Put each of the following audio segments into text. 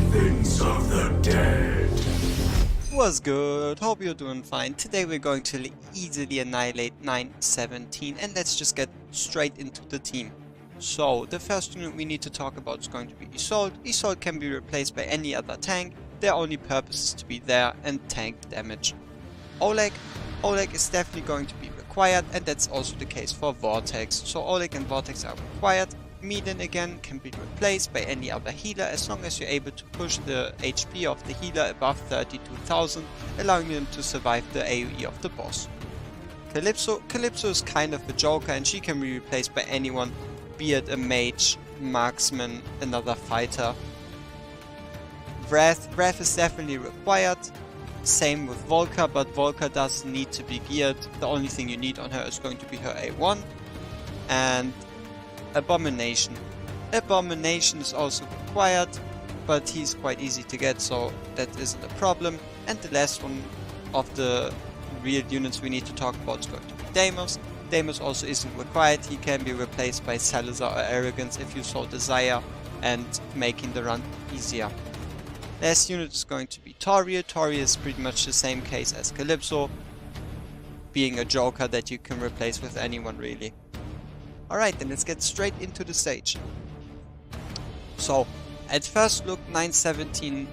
Weapons of the Dead. What's good? Hope you're doing fine. Today we're going to easily annihilate 917 and let's just get straight into the team. So the first unit we need to talk about is going to be Isolde. Isolde can be replaced by any other tank. Their only purpose is to be there and tank damage. Oleg is definitely going to be required, and that's also the case for Vortex. So Oleg and Vortex are required. Medan again can be replaced by any other healer as long as you're able to push the HP of the healer above 32,000, allowing them to survive the AoE of the boss. Calypso is kind of a joker and she can be replaced by anyone, be it a mage, marksman, another fighter. Wrath is definitely required. Same with Volker, but Volker doesn't need to be geared. The only thing you need on her is going to be her A1. And Abomination. Abomination is also required, but he's quite easy to get, so that isn't a problem. And the last one of the real units we need to talk about is going to be Deimos. Deimos also isn't required. He can be replaced by Salazar or Arrogance if you so desire, and making the run easier. Last unit is going to be Toriel. Toriel is pretty much the same case as Calypso, being a joker that you can replace with anyone really. Alright, then let's get straight into the stage. So, at first look, 917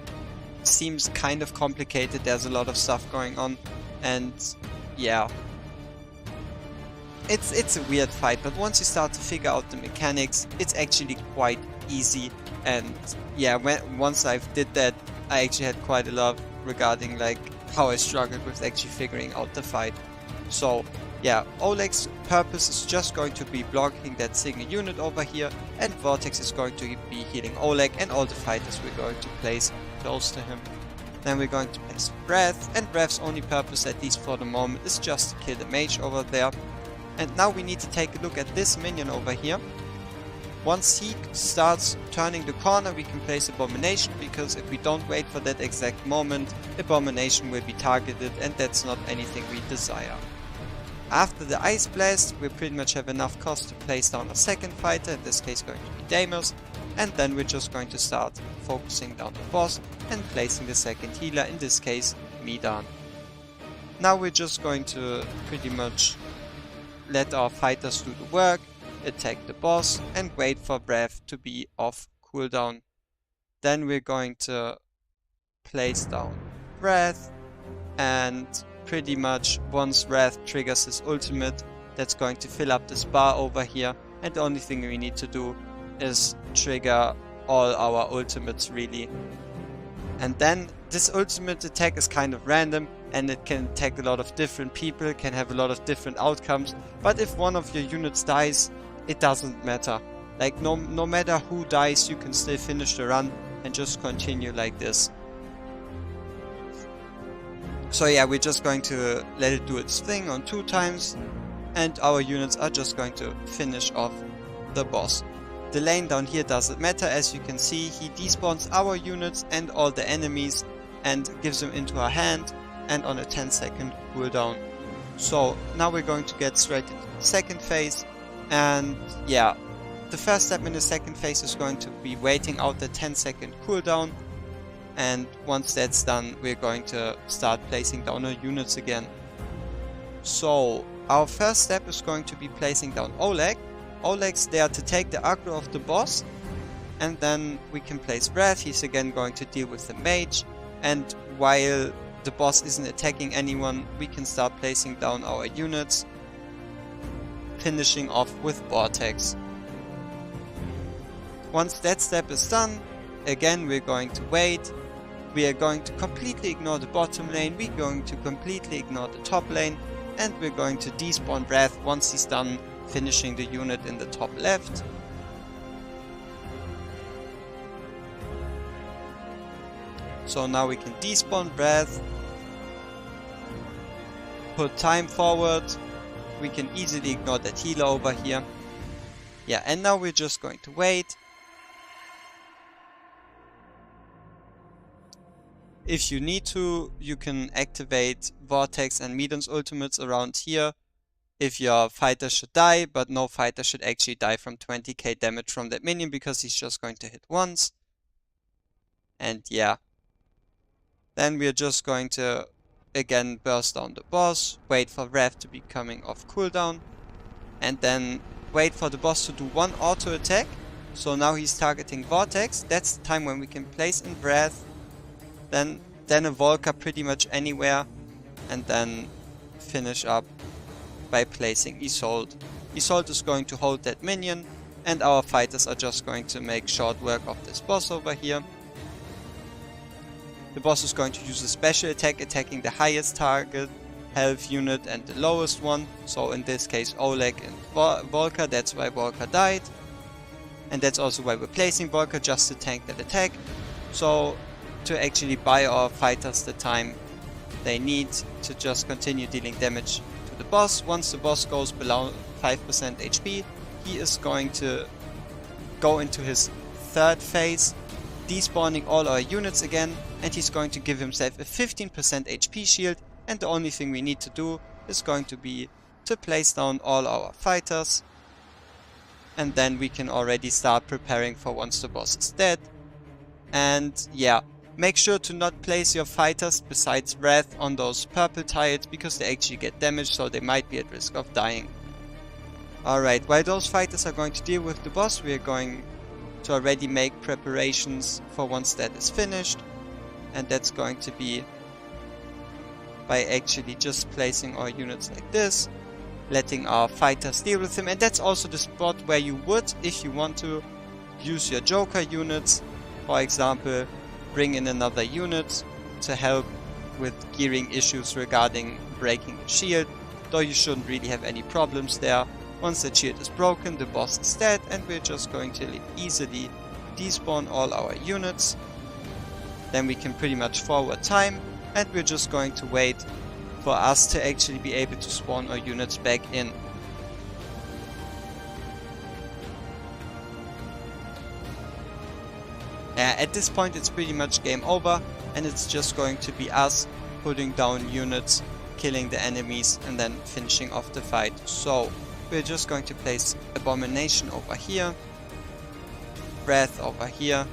seems kind of complicated. There's a lot of stuff going on, and yeah, it's a weird fight, but once you start to figure out the mechanics, it's actually quite easy. And yeah, once I did that, I actually had quite a lot regarding like how I struggled with actually figuring out the fight. So yeah, Oleg's purpose is just going to be blocking that single unit over here, and Vortex is going to be healing Oleg and all the fighters we're going to place close to him. Then we're going to place Wrath, and Wrath's only purpose, at least for the moment, is just to kill the mage over there. And now we need to take a look at this minion over here. Once he starts turning the corner, we can place Abomination, because if we don't wait for that exact moment, Abomination will be targeted, and that's not anything we desire. After the Ice Blast, we pretty much have enough cost to place down a second fighter, in this case going to be Deimos, and then we're just going to start focusing down the boss and placing the second healer, in this case Medan. Now we're just going to pretty much let our fighters do the work, attack the boss, and wait for Breath to be off cooldown. Then we're going to place down Breath, and pretty much once Wrath triggers his ultimate, that's going to fill up this bar over here, and the only thing we need to do is trigger all our ultimates really. And then this ultimate attack is kind of random, and it can attack a lot of different people, can have a lot of different outcomes, but if one of your units dies, it doesn't matter. Like no matter who dies, you can still finish the run and just continue like this. So yeah, we're just going to let it do its thing on 2 times, and our units are just going to finish off the boss. The lane down here doesn't matter. As you can see, he despawns our units and all the enemies and gives them into our hand, and on a 10-second cooldown. So now we're going to get straight into the second phase, and yeah, the first step in the second phase is going to be waiting out the 10-second cooldown. And once that's done, we're going to start placing down our units again. So our first step is going to be placing down Oleg. Oleg's there to take the aggro of the boss, and then we can place Wrath. He's again going to deal with the mage, and while the boss isn't attacking anyone, we can start placing down our units, finishing off with Vortex. Once that step is done, again we're going to wait. We are going to completely ignore the bottom lane, we're going to completely ignore the top lane, and we're going to despawn Wrath once he's done finishing the unit in the top left. So now we can despawn Wrath, put time forward, we can easily ignore that healer over here. Yeah, and now we're just going to wait. If you need to, you can activate Vortex and Medan's ultimates around here if your fighter should die, but no fighter should actually die from 20k damage from that minion because he's just going to hit once. And yeah, then we're just going to again burst down the boss, wait for Wrath to be coming off cooldown, and then wait for the boss to do one auto attack. So now he's targeting Vortex. That's the time when we can place in Wrath, then a Volker pretty much anywhere, and then finish up by placing Isolde. Isolde is going to hold that minion, and our fighters are just going to make short work of this boss over here. The boss is going to use a special attack, attacking the highest target health unit and the lowest one. So in this case Oleg and Volker, that's why Volker died. And that's also why we're placing Volker, just to tank that attack. So to actually buy our fighters the time they need to just continue dealing damage to the boss. Once the boss goes below 5% HP, he is going to go into his third phase, despawning all our units again, and he's going to give himself a 15% HP shield, and the only thing we need to do is going to be to place down all our fighters, and then we can already start preparing for once the boss is dead. And yeah, make sure to not place your fighters besides Wrath on those purple tiles, because they actually get damaged, so they might be at risk of dying. Alright, while those fighters are going to deal with the boss, we are going to already make preparations for once that is finished. And that's going to be by actually just placing our units like this, letting our fighters deal with him. And that's also the spot where you would, if you want to, use your Joker units. For example, bring in another unit to help with gearing issues regarding breaking the shield, though you shouldn't really have any problems there. Once the shield is broken, the boss is dead, and we're just going to easily despawn all our units. Then we can pretty much forward time, and we're just going to wait for us to actually be able to spawn our units back in. At this point it's pretty much game over, and it's just going to be us putting down units, killing the enemies, and then finishing off the fight. So we're just going to place Abomination over here, Wrath over here,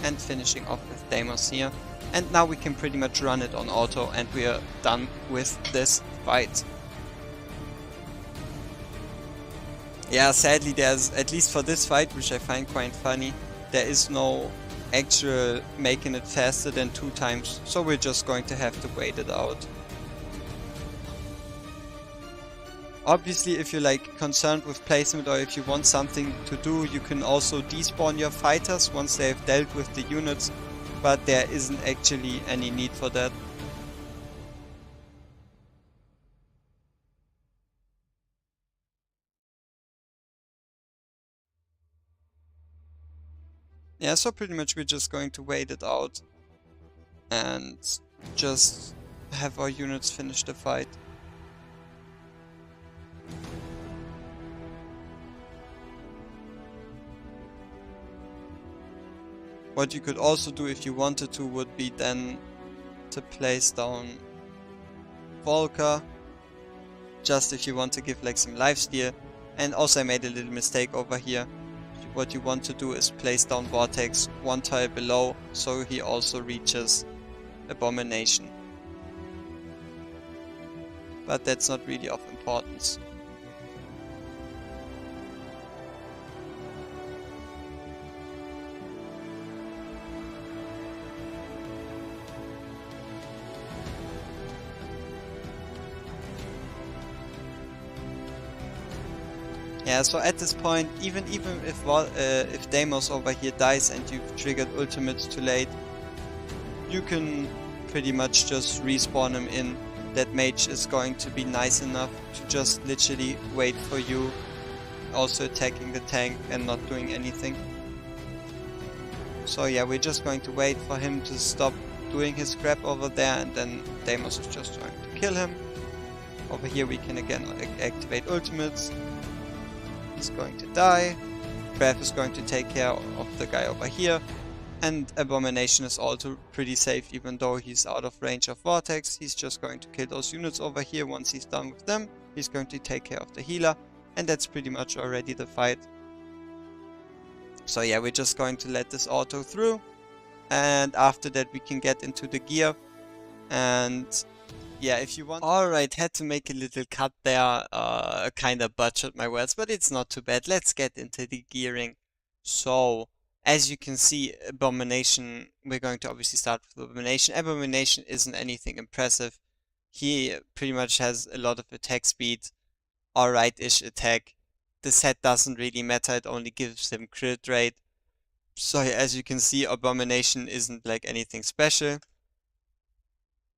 and finishing off with Deimos here. And now we can pretty much run it on auto, and we are done with this fight. Yeah, sadly there's, at least for this fight, which I find quite funny, there is no actual making it faster than 2 times, so we're just going to have to wait it out. Obviously, if you're like concerned with placement, or if you want something to do, you can also despawn your fighters once they have dealt with the units, but there isn't actually any need for that. Yeah, so pretty much we're just going to wait it out and just have our units finish the fight. What you could also do if you wanted to would be then to place down Volker, just if you want to give like some lifesteal. And also I made a little mistake over here. What you want to do is place down Vortex 1 tile below, so he also reaches Abomination. But that's not really of importance. Yeah, so at this point, even if Deimos over here dies and you've triggered ultimates too late, you can pretty much just respawn him in. That mage is going to be nice enough to just literally wait for you, also attacking the tank and not doing anything. So yeah, we're just going to wait for him to stop doing his crap over there, and then Deimos is just going to kill him. Over here we can again activate ultimates. He's going to die. Wrath is going to take care of the guy over here. And Abomination is also pretty safe, even though he's out of range of Vortex. He's just going to kill those units over here. Once he's done with them, he's going to take care of the healer. And that's pretty much already the fight. So yeah, we're just going to let this auto through. and after that we can get into the gear. And yeah, if you want. Alright, had to make a little cut there, kind of butchered my words, but it's not too bad. Let's get into the gearing. So, as you can see, Abomination, we're going to obviously start with Abomination. Abomination isn't anything impressive. He pretty much has a lot of attack speed, alright-ish attack. The set doesn't really matter, it only gives him crit rate. So yeah, as you can see, Abomination isn't like anything special.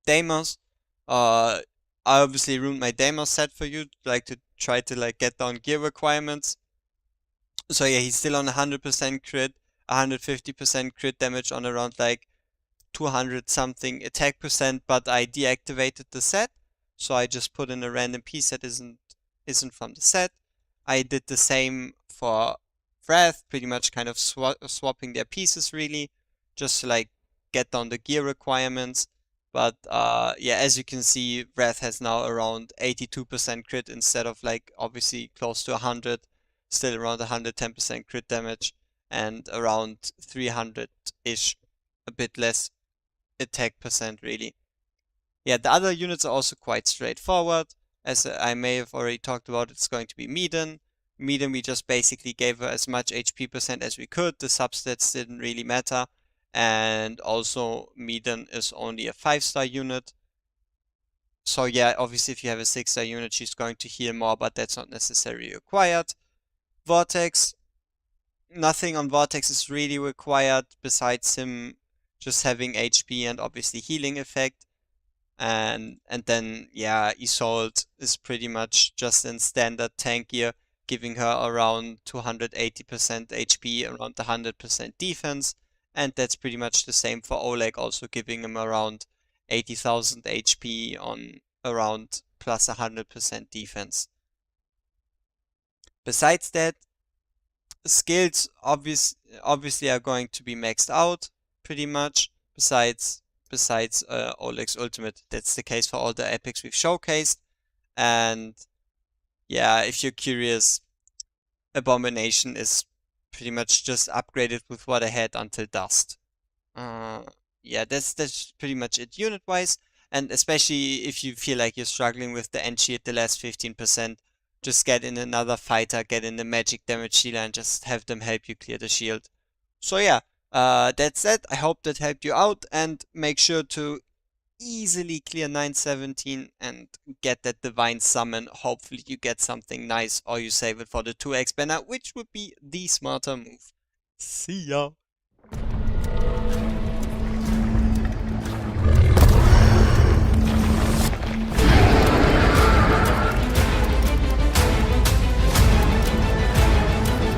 Deimos, I obviously ruined my Deimos set for you, like to try to like get down gear requirements. So yeah, he's still on 100% crit, 150% crit damage on around like 200 something attack percent, but I deactivated the set, so I just put in a random piece that isn't from the set. I did the same for Wrath, pretty much kind of swapping their pieces really, just to like get down the gear requirements. But yeah, as you can see, Wrath has now around 82% crit instead of like obviously close to 100, still around 110% crit damage and around 300-ish, a bit less attack percent really. Yeah, the other units are also quite straightforward. As I may have already talked about, it's going to be Medan. Medan, we just basically gave her as much HP percent as we could. The substats didn't really matter. And also, Medan is only a 5-star unit. So yeah, obviously if you have a 6-star unit, she's going to heal more, but that's not necessarily required. Vortex, nothing on Vortex is really required besides him just having HP and obviously healing effect. And then yeah, Isolde is pretty much just in standard tank gear, giving her around 280% HP, around 100% defense, and that's pretty much the same for Oleg, also giving him around 80,000 HP on around plus 100% defense. Besides that, skills obviously are going to be maxed out pretty much, besides Oleg's ultimate. That's the case for all the epics we've showcased. And yeah, if you're curious, Abomination is pretty much just upgraded with what I had until Dust. Uh, yeah, that's pretty much it unit wise. And especially if you feel like you're struggling with the end shield, the last 15%, just get in another fighter, get in the magic damage dealer, and just have them help you clear the shield. So yeah, that's it. I hope that helped you out, and make sure to easily clear 917 and get that divine summon. Hopefully you get something nice, or you save it for the 2x banner, which would be the smarter move. See ya!